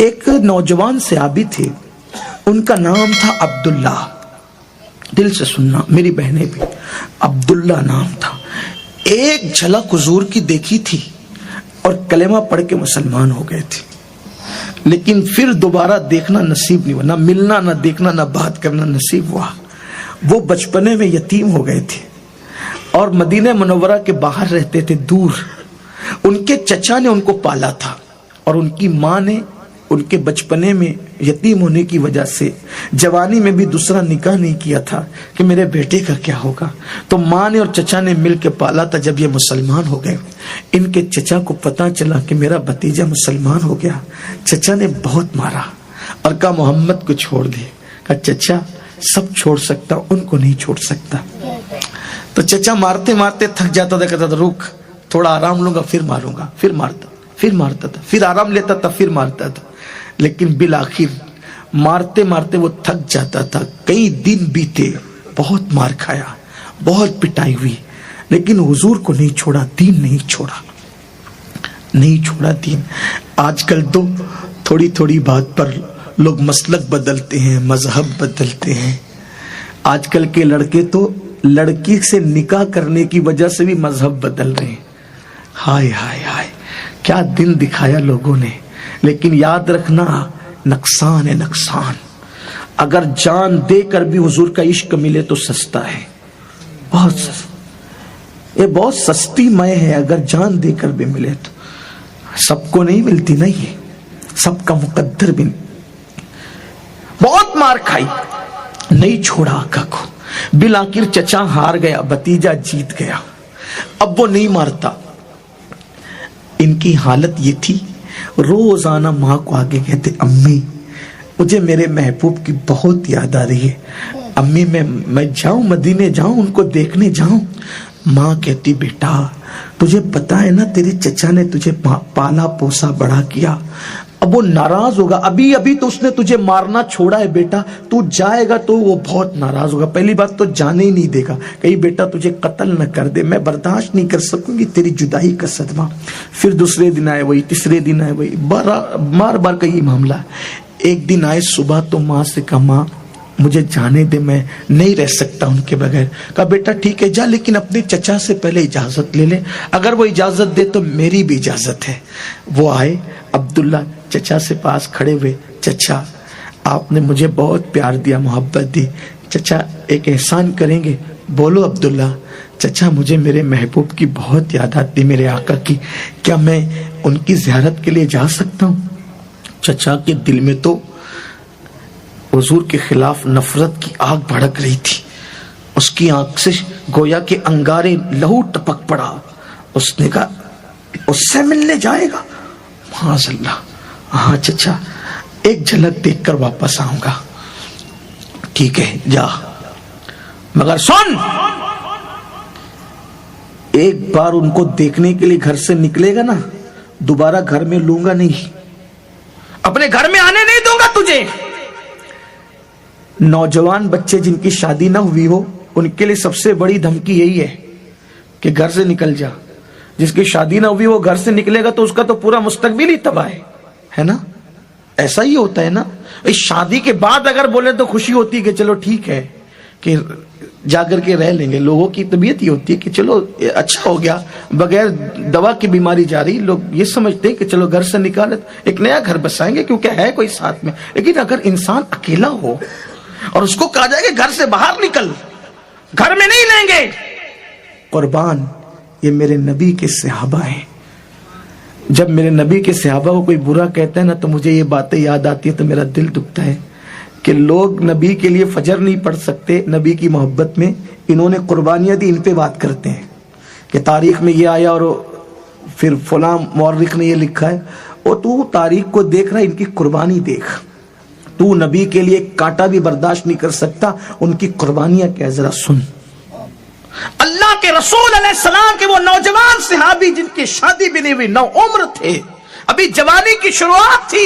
ایک نوجوان صحابی تھے، ان کا نام تھا عبداللہ. دل سے سننا میری بہنیں بھی، عبداللہ نام تھا. ایک جھلک حضور کی دیکھی تھی اور کلمہ پڑھ کے مسلمان ہو گئے تھے، لیکن پھر دوبارہ دیکھنا نصیب نہیں ہوا، نہ ملنا نہ دیکھنا نہ بات کرنا نصیب ہوا. وہ بچپنے میں یتیم ہو گئے تھے اور مدینہ منورہ کے باہر رہتے تھے دور. ان کے چچا نے ان کو پالا تھا اور ان کی ماں نے ان کے بچپنے میں یتیم ہونے کی وجہ سے جوانی میں بھی دوسرا نکاح نہیں کیا تھا کہ میرے بیٹے کا کیا ہوگا. تو ماں نے اور چچا نے مل کے پالا تھا. جب یہ مسلمان ہو گئے، ان کے چچا کو پتا چلا کہ میرا بھتیجا مسلمان ہو گیا. چچا نے بہت مارا اور کہا محمد کو چھوڑ دے. کہا چچا سب چھوڑ سکتا، ان کو نہیں چھوڑ سکتا. تو چچا مارتے مارتے تھک جاتا تھا، کہتا تھا رک تھوڑا آرام لوں گا پھر ماروں گا. پھر مارتا تھا، پھر آرام لیتا تھا، پھر مارتا تھا. لیکن بالآخر مارتے مارتے وہ تھک جاتا تھا. کئی دن بیتے، بہت مار کھایا، بہت پٹائی ہوئی، لیکن حضور کو نہیں چھوڑا، دین نہیں چھوڑا دین. آج کل تو تھوڑی تھوڑی بات پر لوگ مسلک بدلتے ہیں، مذہب بدلتے ہیں. آج کل کے لڑکے تو لڑکی سے نکاح کرنے کی وجہ سے بھی مذہب بدل رہے ہیں. ہائے ہائے ہائے، کیا دن دکھایا لوگوں نے. لیکن یاد رکھنا نقصان ہے نقصان. اگر جان دے کر بھی حضور کا عشق ملے تو سستا ہے، بہت سستا. یہ بہت سستی مے ہے. اگر جان دے کر بھی ملے تو سب کو نہیں ملتی نا، یہ سب کا مقدر بھی نہیں. بہت مار کھائی، نہیں چھوڑا آقا کو. بالآخر چچا ہار گیا، بھتیجا جیت گیا. اب وہ نہیں مارتا. ان کی حالت یہ تھی، روزانہ ماں کو آگے کہتے امی مجھے میرے محبوب کی بہت یاد آ رہی ہے، امی میں جاؤں مدینے جاؤں، ان کو دیکھنے جاؤں. ماں کہتی بیٹا تجھے پتا ہے نا تیرے چچا نے تجھے پالا پوسا بڑا کیا، اب وہ ناراض ہوگا. ابھی تو اس نے تجھے مارنا چھوڑا ہے بیٹا، تو جائے گا تو وہ بہت ناراض ہوگا. پہلی بات تو جانے ہی نہیں دے گا، کہیں بیٹا تجھے قتل نہ کر دے، میں برداشت نہیں کر سکوں گی تیری جدائی کا صدمہ. پھر دوسرے دن آئے وہی، تیسرے دن آئے وہی، بار کا یہ معاملہ. ایک دن آئے صبح تو ماں سے کہا ماں مجھے جانے دے، میں نہیں رہ سکتا ان کے بغیر. کہا بیٹا ٹھیک ہے جا، لیکن اپنے چچا سے پہلے اجازت لے لے، اگر وہ اجازت دے تو میری بھی اجازت ہے. وہ آئے، عبداللہ چچا سے پاس کھڑے ہوئے. چچا آپ نے مجھے بہت پیار دیا، محبت دی، چچا ایک احسان کریں گے؟ بولو عبداللہ. چچا مجھے میرے محبوب کی بہت یاد آتی، میرے آقا کی، کیا میں ان کی زیارت کے لیے جا سکتا ہوں؟ چچا کے دل میں تو حضور کے خلاف نفرت کی آگ بھڑک رہی تھی. اس کی آنکھ سے گویا کہ انگارے لہو ٹپک پڑا. اس نے کہا اس سے ملنے جائے گا؟ معاذ اللہ. ہاں چچا ایک جھلک دیکھ کر واپس آؤں گا. ٹھیک ہے جا، مگر سن ایک بار ان کو دیکھنے کے لیے گھر سے نکلے گا نا، دوبارہ گھر میں لوں گا نہیں، اپنے گھر میں آنے نہیں دوں گا تجھے. نوجوان بچے جن کی شادی نہ ہوئی ہو ان کے لیے سب سے بڑی دھمکی یہی ہے کہ گھر سے نکل جا. جس کی شادی نہ ہوئی وہ گھر سے نکلے گا تو اس کا تو پورا مستقبل ہی تباہ ہے نا. ایسا ہی ہوتا ہے نا. شادی کے بعد اگر بولے تو خوشی ہوتی ہے کہ چلو ٹھیک ہے کہ جا کر کے رہ لیں گے. لوگوں کی طبیعت یہ ہوتی ہے کہ چلو اچھا ہو گیا، بغیر دوا کی بیماری جاری. لوگ یہ سمجھتے ہیں کہ چلو گھر سے نکالے ایک نیا گھر بسائیں گے کیونکہ ہے کوئی ساتھ میں. لیکن اگر انسان اکیلا ہو اور اس کو کہا جائے کہ گھر سے باہر نکل، گھر میں نہیں لیں گے. قربان یہ میرے نبی کے صحابہ ہیں. جب میرے نبی کے صحابہ کو کوئی برا کہتا ہے نا تو مجھے یہ باتیں یاد آتی ہے تو میرا دل دکھتا ہے کہ لوگ نبی کے لیے فجر نہیں پڑھ سکتے نبی کی محبت میں. انہوں نے قربانیاں دی، ان پہ بات کرتے ہیں کہ تاریخ میں یہ آیا اور پھر فلاں مورخ نے یہ لکھا ہے. اور تو تاریخ کو دیکھ رہا ہے، ان کی قربانی دیکھ. تو نبی کے لیے کانٹا بھی برداشت نہیں کر سکتا، ان کی قربانیاں کیا ذرا سن. اللہ کے رسول علیہ السلام کے وہ نوجوان صحابی جن کی شادی بھی نہیں ہوئی، نو عمر تھے، ابھی جوانی کی شروعات تھی،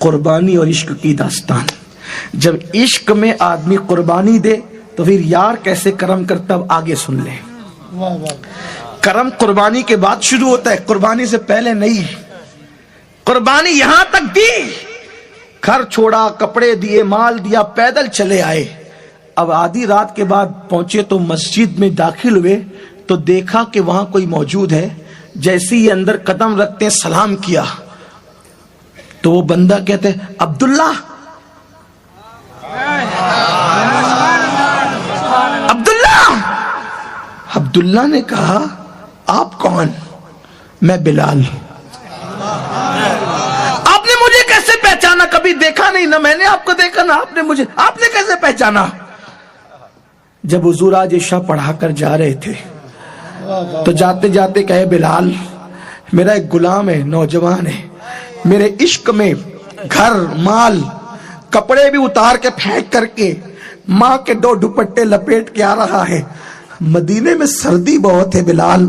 قربانی اور عشق کی داستان. جب عشق میں آدمی قربانی دے تو پھر یار کیسے کرم کرتا، اب آگے سن لیں. کرم قربانی کے بعد شروع ہوتا ہے، قربانی سے پہلے نہیں. قربانی یہاں تک دی، گھر چھوڑا، کپڑے دیے، مال دیا، پیدل چلے آئے. اب آدھی رات کے بعد پہنچے تو مسجد میں داخل ہوئے تو دیکھا کہ وہاں کوئی موجود ہے. جیسے ہی اندر قدم رکھتے ہیں سلام کیا تو وہ بندہ کہتے ہیں عبداللہ. عبداللہ نے کہا آپ کون؟ میں بلال. آپ نے مجھے کیسے پہچانا؟ کبھی دیکھا نہیں، نہ میں نے آپ کو دیکھا نہ آپ نے مجھے. آپ نے کیسے پہچانا؟ جب حضور آج عشاء پڑھا کر جا رہے تھے تو جاتے جاتے کہے بلال میرا ایک غلام ہے، نوجوان ہے، میرے عشق میں گھر مال کپڑے بھی اتار کے پھینک کر کے ماں کے 2 دوپٹے لپیٹ کے آ رہا ہے. مدینے میں سردی بہت ہے بلال،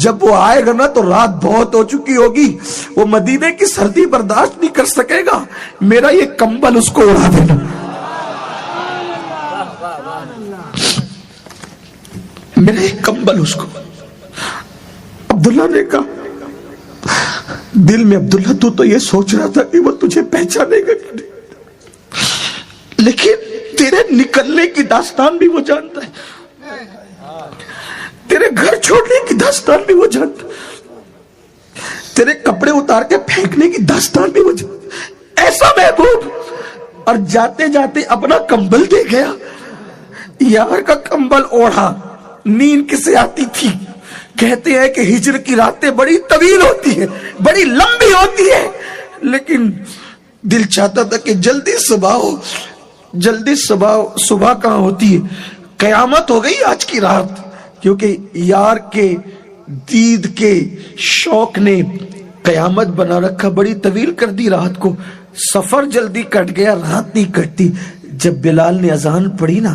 جب وہ آئے گا نا تو رات بہت ہو چکی ہوگی، وہ مدینے کی سردی برداشت نہیں کر سکے گا، میرا یہ کمبل اس کو اڑا دینا. میرا ایک کمبل اس کو. عبداللہ نے کہا دل میں عبداللہ تو یہ سوچ رہا تھا کہ وہ تجھے پہچانے گا کہ نہیں، لیکن تیرے نکلنے کی داستان بھی وہ جانتا ہے، تیرے گھر چھوڑنے کی داستان بھی وہ جانتا ہے، تیرے کپڑے اتار کے پھینکنے کی داستان بھی وہ جانتا. ایسا محبوب، اور جاتے جاتے اپنا کمبل دے گیا. یار کا کمبل اوڑھا. نیند کسے آتی تھی؟ کہتے ہیں کہ ہجر کی راتیں بڑی طویل ہوتی ہے، بڑی لمبی ہوتی ہے، لیکن دل چاہتا تھا کہ جلدی صبح ہو. جلدی صبح کہاں ہوتی ہے؟ قیامت ہو گئی آج کی رات، کیونکہ یار کے دید کے شوق نے قیامت بنا رکھا، بڑی طویل کر دی رات کو. سفر جلدی کٹ گیا، رات نہیں کٹتی. جب بلال نے اذان پڑھی نا،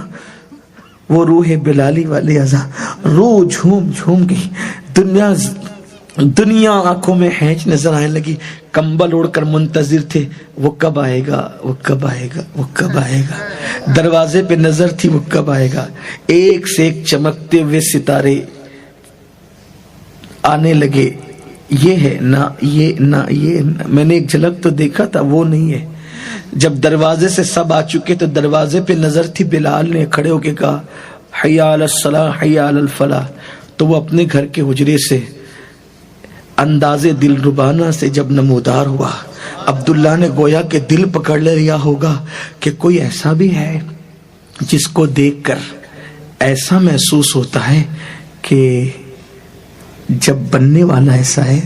وہ روح بلالی والے اذان، روح جھوم جھوم گئی. دنیا آنکھوں میں ہینچ نظر آنے لگی. کمبل اوڑھ کر منتظر تھے وہ کب آئے گا، وہ کب آئے گا، وہ کب آئے گا. دروازے پہ نظر تھی وہ کب آئے گا. ایک سے ایک چمکتے ہوئے ستارے آنے لگے. یہ ہے نہ یہ نہ یہ. میں نے ایک جھلک تو دیکھا تھا، وہ نہیں ہے. جب دروازے سے سب آ چکے تو دروازے پہ نظر تھی. بلال نے کھڑے ہو کے کہا حی علی الصلاۃ حی علی الفلاح. تو وہ اپنے گھر کے حجرے سے انداز دل ربانہ سے جب نمودار ہوا، عبداللہ نے گویا کہ دل پکڑ لیا ہوگا کہ کوئی ایسا بھی ہے جس کو دیکھ کر ایسا محسوس ہوتا ہے کہ جب بننے والا ایسا ہے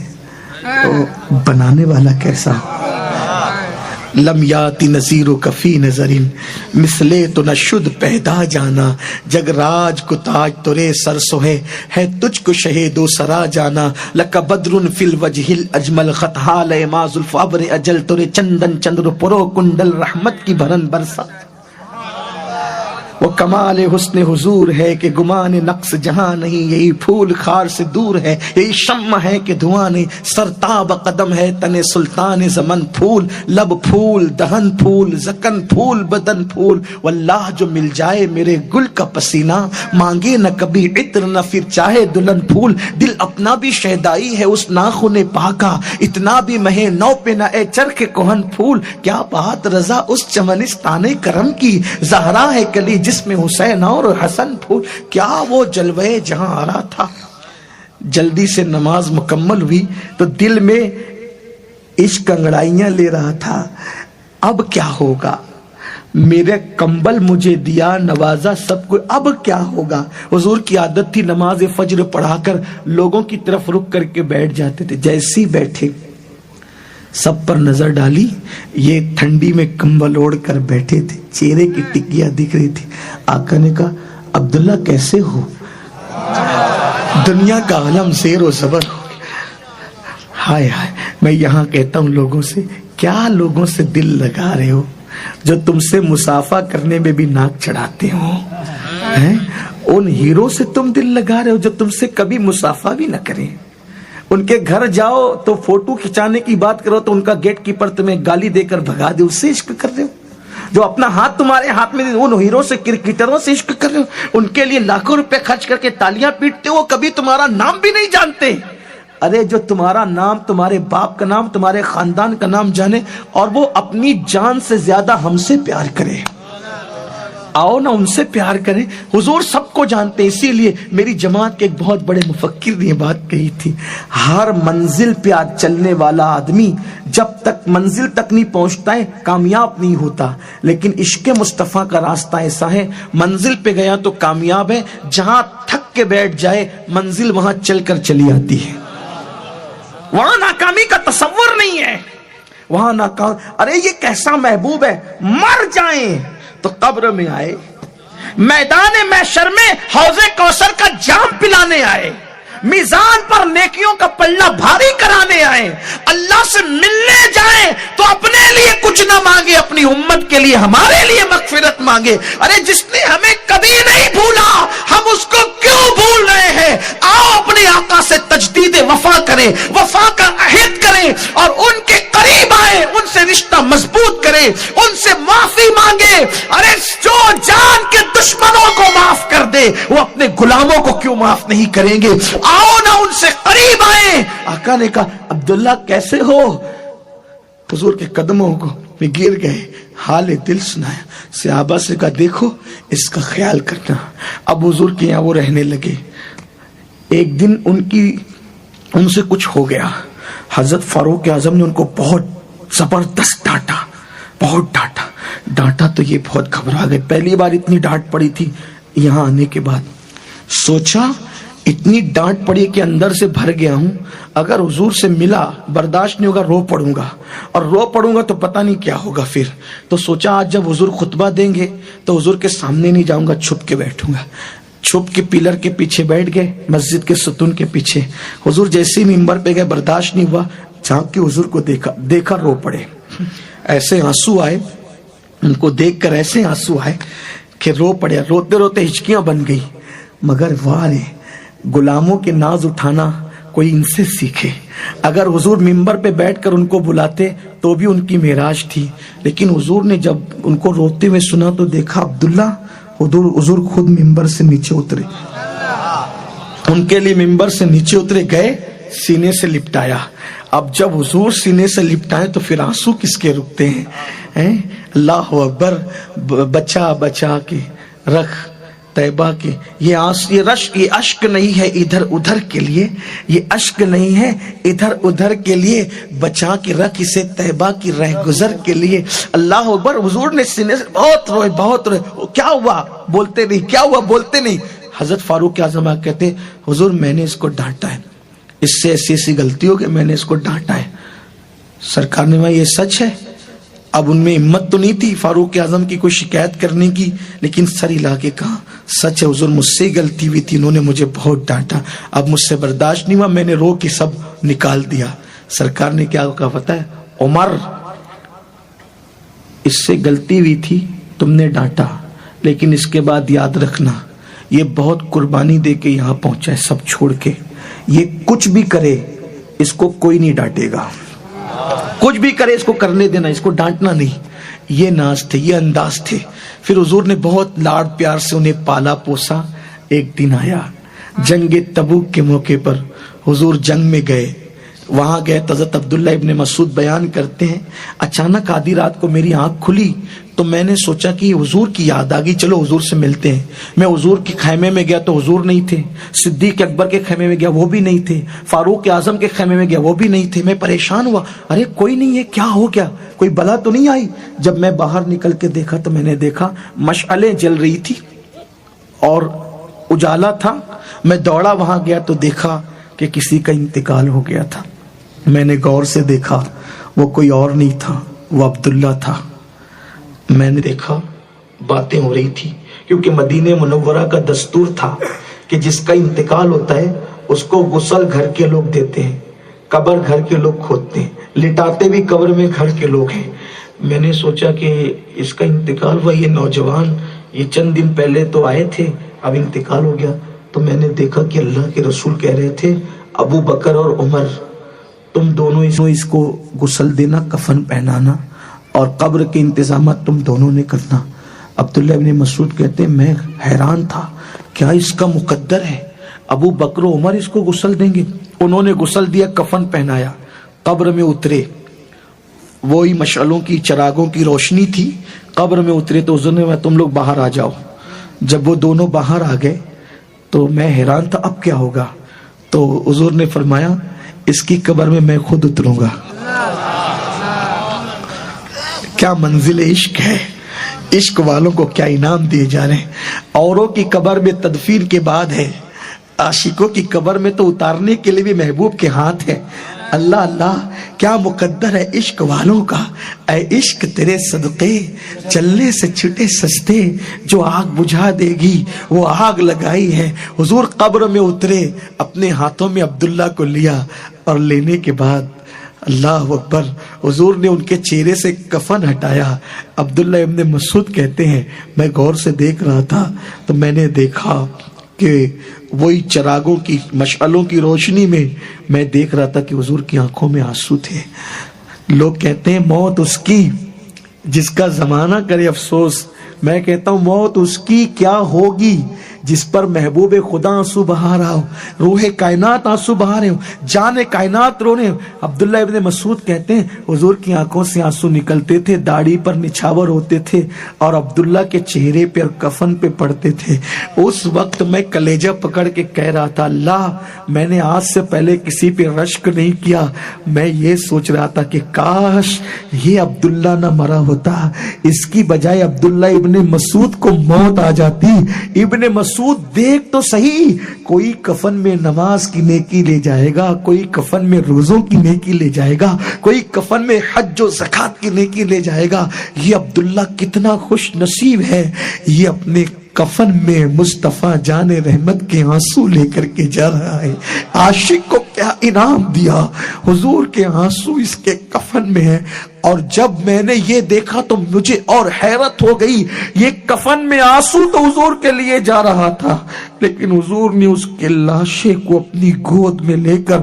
تو بنانے والا کیسا ہو. لم یاتی نظیر کفی نظرین مثلے تو نہ شد پیدا جانا. جگ راج کو تاج ترے سر سوہے ہے تجھ کو شہید و سرا جانا. لک بدر فی الوجہ الاجمل خطحال ما زلف ابر اجل ترے چندن چندر پرو کنڈل رحمت کی بھرن برسا. وہ کمال حسن حضور ہے کہ گمان نقص جہاں نہیں. یہی پھول خار سے دور ہے، یہی شمع ہے کہ دھواں نہیں. سرتاب قدم ہے تن سلطان زمن پھول. لب پھول دہن پھول زکن پھول بدن پھول. واللہ جو مل جائے میرے گل کا پسینہ، مانگے نہ کبھی عطر نہ پھر چاہے دلہن پھول. دل اپنا بھی شیدائی ہے اس ناخن پاکا، اتنا بھی مہے نو پہ نہ اے چرخ کوہن پھول. کیا بات رضا اس چمنستان کرم کی، زہرا ہے کلی جس میں حسین اور حسن پھول. کیا وہ جلوے جہاں آ رہا تھا. جلدی سے نماز مکمل ہوئی تو دل میں عشق انگڑائیاں لے رہا تھا. اب کیا ہوگا؟ میرے کمبل مجھے دیا، نوازا سب کو، اب کیا ہوگا؟ حضور کی عادت تھی نماز فجر پڑھا کر لوگوں کی طرف رک کر کے بیٹھ جاتے تھے. جیسے ہی بیٹھے سب پر نظر ڈالی، یہ ٹھنڈی میں کمبل اوڑھ کر بیٹھے تھے، چہرے کی ٹکیاں دکھ رہی تھی. آقا نے کہا عبداللہ کیسے ہو؟ دنیا کا عالم زیر و زبر ہو گیا. ہائے ہائے، میں یہاں کہتا ہوں لوگوں سے، کیا لوگوں سے دل لگا رہے ہو جو تم سے مسافہ کرنے میں بھی ناک چڑھاتے ہو؟ ان ہیرو سے تم دل لگا رہے ہو جو تم سے کبھی مسافہ بھی نہ کریں. ان کے گھر جاؤ تو فوٹو کھچانے کی بات کرو تو ان کا گیٹ کیپر تمہیں گالی دے کر بھگا دے، اس سے عشق کر رہے ہو؟ جو اپنا ہاتھ تمہارے ہاتھ میں ان ہیرو سے کرکٹروں سے عشق کر رہے ہو، ان کے لیے لاکھوں روپے خرچ کر کے تالیاں پیٹتے ہو، کبھی تمہارا نام بھی نہیں جانتے۔ ارے جو تمہارا نام، تمہارے باپ کا نام، تمہارے خاندان کا نام جانے اور وہ اپنی جان سے زیادہ ہم سے پیار کرے، آؤ نا ان سے پیار کریں۔ حضور سب کو جانتے ہیں، اسی لیے میری جماعت کے ایک بہت بڑے مفکر نے یہ بات کہی تھی، ہر منزل پہ چلنے والا آدمی جب تک منزل تک نہیں پہنچتا ہے کامیاب نہیں ہوتا، لیکن عشق مصطفیٰ کا راستہ ایسا ہے، منزل پہ گیا تو کامیاب ہے، جہاں تھک کے بیٹھ جائے منزل وہاں چل کر چلی آتی ہے، وہاں ناکامی کا تصور نہیں ہے، وہاں ناکام۔ ارے یہ کیسا محبوب ہے، مر جائیں تو قبر میں آئے، میدان محشر میں حوض کوثر کا جام پلانے آئے، میزان پر نیکیوں کا پلہ بھاری کرانے آئے، اللہ سے ملنے جائیں تو اپنے لیے کچھ نہ مانگے، اپنی امت کے لیے ہمارے لیے مغفرت مانگے۔ ارے جس نے ہمیں کبھی نہیں بھولا ہم اس کو کیوں بھول رہے ہیں؟ آؤ اپنے آقا سے تجدید وفا کریں، وفا کا عہد کریں اور ان کے قریب آئیں، ان سے رشتہ مضبوط کریں، ان سے معافی مانگے۔ ارے جو جان کے دشمنوں کو معاف کر دے وہ اپنے غلاموں کو کیوں معاف نہیں کریں گے؟ آؤ نا ان سے قریب آئیں۔ آقا نے کہا عبداللہ کیسے ہو؟ حضور کے قدموں کو میں گر گئے، حال دل سنایا، صحابہ سے کہا دیکھو اس کا خیال کرنا۔ اب حضور کے یہاں وہ رہنے لگے۔ ایک دن ان سے کچھ ہو گیا، حضرت فاروق اعظم نے ان کو بہت زبردست ڈانٹا، بہت ڈانٹا تو یہ بہت گھبرا گئے، پہلی بار اتنی ڈانٹ پڑی تھی یہاں آنے کے بعد۔ سوچا اتنی ڈانٹ پڑی کہ اندر سے بھر گیا ہوں، اگر حضور سے ملا برداشت نہیں ہوگا، رو پڑوں گا، اور رو پڑوں گا تو پتہ نہیں کیا ہوگا پھر۔ تو سوچا آج جب حضور خطبہ دیں گے تو حضور کے سامنے نہیں جاؤں گا، چھپ کے بیٹھوں گا۔ چھپ کے پلر کے پیچھے بیٹھ گئے، مسجد کے ستون کے پیچھے۔ حضور جیسے ہی ممبر پہ گئے برداشت نہیں ہوا، جھانک کے حضور کو دیکھا رو پڑے، ایسے آنسو آئے، ان کو دیکھ کر ایسے آنسو آئے کہ رو پڑے، روتے روتے ہچکیاں بن گئی۔ مگر واہ رے، غلاموں کے ناز اٹھانا کوئی ان سے سیکھے۔ اگر حضور ممبر پہ بیٹھ کر ان کو بلاتے تو بھی ان کی معراج تھی، لیکن حضور نے جب ان کو روتے ہوئے سنا تو دیکھا عبداللہ، حضور خود ممبر سے نیچے اترے، ان کے لیے ممبر سے نیچے اترے، گئے سینے سے لپٹایا۔ اب جب حضور سینے سے لپٹائے تو پھر آنسو کس کے رکتے ہیں؟ اللہ اکبر، بچا کے رکھ طیبہ کے، یہ اشک نہیں ہے ادھر ادھر کے لیے، یہ اشک نہیں ہے ادھر ادھر کے لیے، بچا کے رکھ اسے طیبہ کی رہ گزر کے لیے۔ اللہ اکبر، حضور نے سینے سے بہت روئے، کیا ہوا بولتے نہیں، کیا ہوا بولتے نہیں۔ حضرت فاروق اعظم کہتے حضور میں نے اس کو ڈانٹا ہے، اس سے ایسی غلطی ہو کہ میں نے اس کو ڈانٹا ہے۔ سرکار نے کہا یہ سچ ہے؟ اب ان میں ہمت تو نہیں تھی فاروق اعظم کی کوئی شکایت کرنے کی، لیکن سر ہلا کے کہا سچ ہے حضور، مجھ سے غلطی ہوئی تھی، انہوں نے مجھے بہت ڈانٹا، اب مجھ سے برداشت نہیں ہوا، میں نے رو کے سب نکال دیا۔ سرکار نے کیا کہا پتہ ہے؟ عمر، اس سے غلطی ہوئی تھی، تم نے ڈانٹا، لیکن اس کے بعد یاد رکھنا یہ بہت قربانی دے کے یہاں پہنچا ہے سب چھوڑ کے، یہ کچھ بھی کرے اس کو کوئی نہیں ڈانٹے گا، کچھ بھی کرے اس کو کرنے دینا، اس کو ڈانٹنا نہیں۔ یہ ناز تھے، یہ انداز تھے۔ پھر حضور نے بہت لاڑ پیار سے انہیں پالا پوسا۔ ایک دن آیا جنگ تبوک کے موقع پر، حضور جنگ میں گئے، وہاں گئے تو حضرت عبداللہ ابن مسعود بیان کرتے ہیں اچانک آدھی رات کو میری آنکھ کھلی تو میں نے سوچا کہ حضور کی یاد آ گئی، چلو حضور سے ملتے ہیں۔ میں حضور کے خیمے میں گیا تو حضور نہیں تھے، صدیق اکبر کے خیمے میں گیا وہ بھی نہیں تھے، فاروق اعظم کے خیمے میں گیا وہ بھی نہیں تھے۔ میں پریشان ہوا، ارے کوئی نہیں ہے، کیا ہو گیا، کوئی بلا تو نہیں آئی؟ جب میں باہر نکل کے دیکھا تو میں نے دیکھا مشعلیں جل رہی تھی اور اجالا تھا۔ میں دوڑا وہاں گیا تو دیکھا کہ کسی کا انتقال ہو گیا تھا۔ میں نے غور سے دیکھا، وہ کوئی اور نہیں تھا، وہ عبداللہ تھا۔ میں نے دیکھا باتیں ہو رہی تھی، کیونکہ مدینہ منورہ کا دستور تھا کہ جس کا انتقال ہوتا ہے اس کو غسل گھر کے لوگ دیتے ہیں، قبر گھر کے لوگ کھودتے ہیں، لٹاتے بھی قبر میں گھر کے لوگ ہیں۔ میں نے سوچا کہ اس کا انتقال ہوا، یہ نوجوان یہ چند دن پہلے تو آئے تھے، اب انتقال ہو گیا۔ تو میں نے دیکھا کہ اللہ کے رسول کہہ رہے تھے ابو بکر اور عمر تم دونوں اس کو غسل دینا، کفن پہنانا اور قبر کے انتظامات تم دونوں نے کرنا۔ عبداللہ ابن مسعود کہتے ہیں میں حیران تھا، کیا اس کا مقدر ہے؟ ابو بکر و عمر اس کو غسل دیں گے؟ انہوں نے غسل دیا، کفن پہنایا، قبر میں اترے، وہی مشعلوں کی چراغوں کی روشنی تھی، قبر میں اترے تو حضور نے تم لوگ باہر آ جاؤ۔ جب وہ دونوں باہر آ گئے تو میں حیران تھا اب کیا ہوگا، تو حضور نے فرمایا اس کی قبر میں میں خود اتروں گا۔ کیا منزل عشق ہے، عشق والوں کو کیا انعام دیے جا رہے ہیں۔ اوروں کی قبر میں تدفین کے بعد ہے، عاشقوں کی قبر میں تو اتارنے کے لیے بھی محبوب کے ہاتھ ہے۔ اللہ اللہ کیا مقدر ہے عشق والوں کا۔ اے عشق تیرے صدقے چلنے سے چھٹے سستے، جو آگ بجھا دے گی وہ آگ لگائی ہے۔ حضور قبر میں اترے، اپنے ہاتھوں میں عبداللہ کو لیا اور لینے کے بعد اللہ اکبر، حضور نے ان کے چہرے سے کفن ہٹایا۔ عبداللہ ابن مسعود کہتے ہیں میں غور سے دیکھ رہا تھا تو میں نے دیکھا کہ وہی چراغوں کی مشعلوں کی روشنی میں دیکھ رہا تھا کہ حضور کی آنکھوں میں آنسو تھے۔ لوگ کہتے ہیں موت اس کی جس کا زمانہ کرے افسوس، میں کہتا ہوں موت اس کی کیا ہوگی جس پر محبوب خدا آنسو بہا رہا ہو، روح کائنات آنسو بہا رہے ہو، جان کائنات رو رہے ہو۔ عبداللہ ابن مسعود کہتے ہیں حضور کی آنکھوں سے آنسو نکلتے تھے، داڑھی پر نچھاور ہوتے تھے اور عبداللہ کے چہرے پہ اور کفن پہ پڑتے تھے۔ اس وقت میں کلیجہ پکڑ کے کہہ رہا تھا اللہ میں نے آج سے پہلے کسی پہ رشک نہیں کیا، میں یہ سوچ رہا تھا کہ کاش یہ عبداللہ نہ مرا ہوتا، اس کی بجائے عبداللہ ابن مسعود کو موت آ جاتی۔ ابن مسعود دیکھ تو صحیح، کوئی کفن میں نماز کی نیکی لے جائے گا، کوئی کفن میں روزوں کی نیکی لے جائے گا، کوئی کفن میں حج و زکات کی نیکی لے جائے گا۔ یہ عبداللہ کتنا خوش نصیب ہے، یہ اپنے کفن میں مصطفیٰ جان رحمت کے آنسو لے کر کے جا رہا ہے۔ عاشق کو کیا انعام دیا، حضور کے آنسو اس کے کفن میں ہے۔ اور جب میں نے یہ دیکھا تو مجھے اور حیرت ہو گئی، یہ کفن میں آنسو تو حضور کے لیے جا رہا تھا، لیکن حضور نے اس کے لاشے کو اپنی گود میں لے کر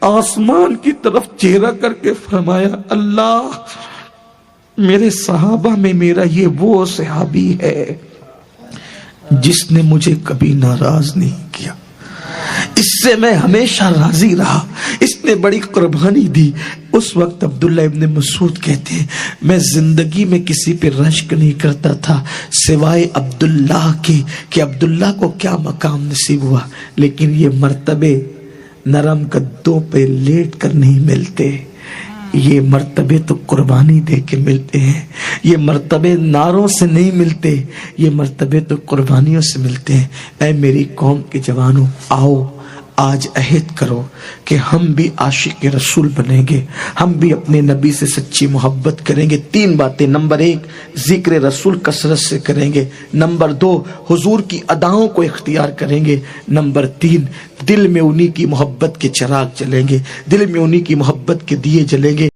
آسمان کی طرف چہرہ کر کے فرمایا اللہ میرے صحابہ میں میرا یہ وہ صحابی ہے جس نے مجھے کبھی ناراض نہیں کیا، اس سے میں ہمیشہ راضی رہا، اس نے بڑی قربانی دی۔ اس وقت عبداللہ ابن مسعود کہتے ہیں میں زندگی میں کسی پہ رشک نہیں کرتا تھا سوائے عبداللہ کے، کہ عبداللہ کو کیا مقام نصیب ہوا، لیکن یہ مرتبے نرم گدوں پہ لیٹ کر نہیں ملتے، یہ مرتبے تو قربانی دے کے ملتے ہیں، یہ مرتبے نعروں سے نہیں ملتے، یہ مرتبے تو قربانیوں سے ملتے ہیں۔ اے میری قوم کے جوانوں، آؤ آج عہد کرو کہ ہم بھی عاشق رسول بنیں گے، ہم بھی اپنے نبی سے سچی محبت کریں گے۔ 3 باتیں، نمبر 1 ذکر رسول کثرت سے کریں گے، نمبر 2 حضور کی اداؤں کو اختیار کریں گے، نمبر 3 دل میں انہی کی محبت کے چراغ جلیں گے، دل میں انہی کی محبت کے دیے جلیں گے۔